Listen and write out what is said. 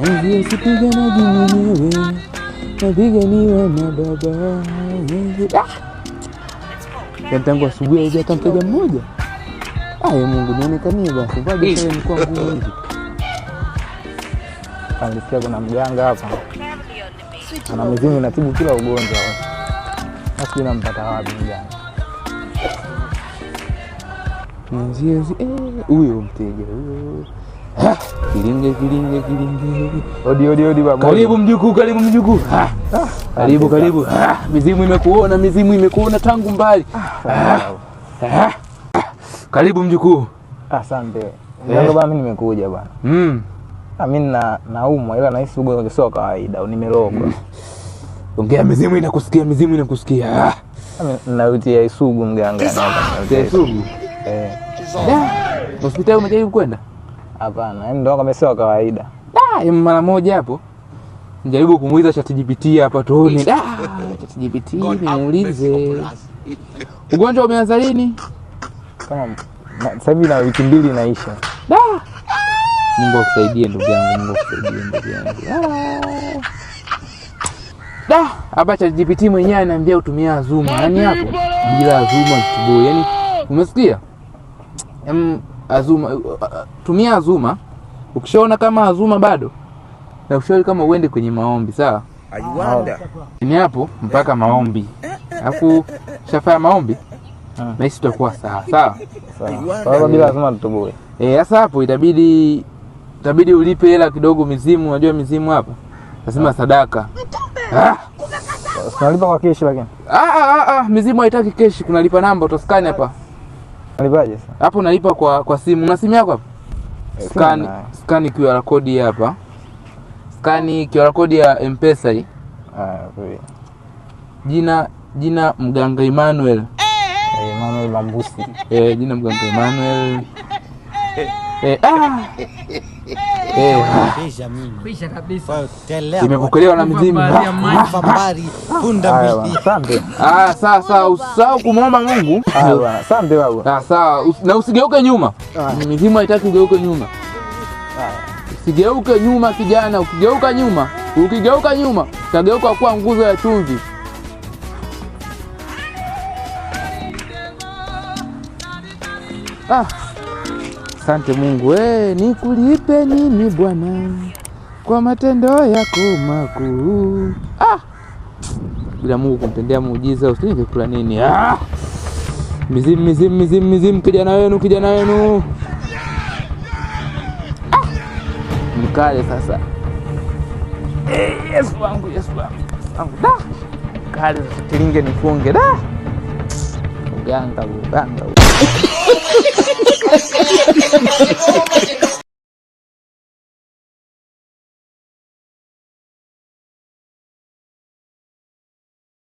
Enzi usipiganaji mwenyewe, napiganiwa na baba. Tangu asubuhi hivi hata mteja mmoja. Mungu nionekanie basi. Bado sasa ni kwa ngumu hivi. Nilisikia kuna mganga hapa. Ana mizimu inatibu kila ugonjwa. Basi nampata wapi mganga? Huyo mteja huyo. Kilinge. Odi baba. Karibu mjukuu. Karibu. Mizimu imekuona tangu mbali. Karibu mjukuu. Asante. Ndio bwana mimi nimekuja bwana. Mimi naumwa ila nahisi ugonjwa sio kawaida, nimerogwa. Ongea, mizimu inakusikia. Nautia Isugu mganga hapa. Isugu? Hospitali umejaribu kwenda? Hapana, ndio kama sio kawaida. Mara moja hapo. Njaribu kumuuliza ChatGPT hapa tuone. ChatGPT nimuulize. Ugonjwa umeanza lini? Kama sasa hivi na wiki 2 inaisha. Mungu akusaidie ndugu yangu, hapa ChatGPT mwenyewe ananiambia utumia Azuma. Yaani hapo bila Azuma kiboi. Yaani umesikia? Azuma tumia Azuma. Ukishaona kama Azuma bado, na ushauri kama uende kwenye maombi, sawa? Ni hapo mpaka maombi. Alafu shafanya maombi na hisi tutakuwa sawa. Sawa bila Azuma tutoboe. Sasa hapo itabidi ulipe hela kidogo mizimu, unajua mizimu hapa. Lazima sadaka. Unalipa kwa keshi lakini. Mizimu haitaki keshi, kunalipa namba utaskani hapa. Unalipaje sasa? Hapo unalipa kwa simu. Una simu yako hapa? Scan QR code hapa. Scan QR code ya M-Pesa hii. Kweli. Jina Mganga Emmanuel. Emmanuel Mambusi. Jina Mganga Emmanuel. Kwisha kabisa. Imepokelewa na mizimu. Asante. Sawa, usahau kumwomba Mungu. Asante baba. Sawa, na usigeuke nyuma. Mizimu haitaki ugeuke nyuma. Usigeuke nyuma kijana, ukigeuka nyuma, utageuka kuwa nguzo ya chumvi. Asante Mungu, nikulipe nini Bwana kwa matendo yako makuu. Bila Mungu kumtendea muujiza usije kula nini. Mizimu kijana wenu. Mkale sasa. Yesu wangu. Kale kilinge nifunge. Uganga.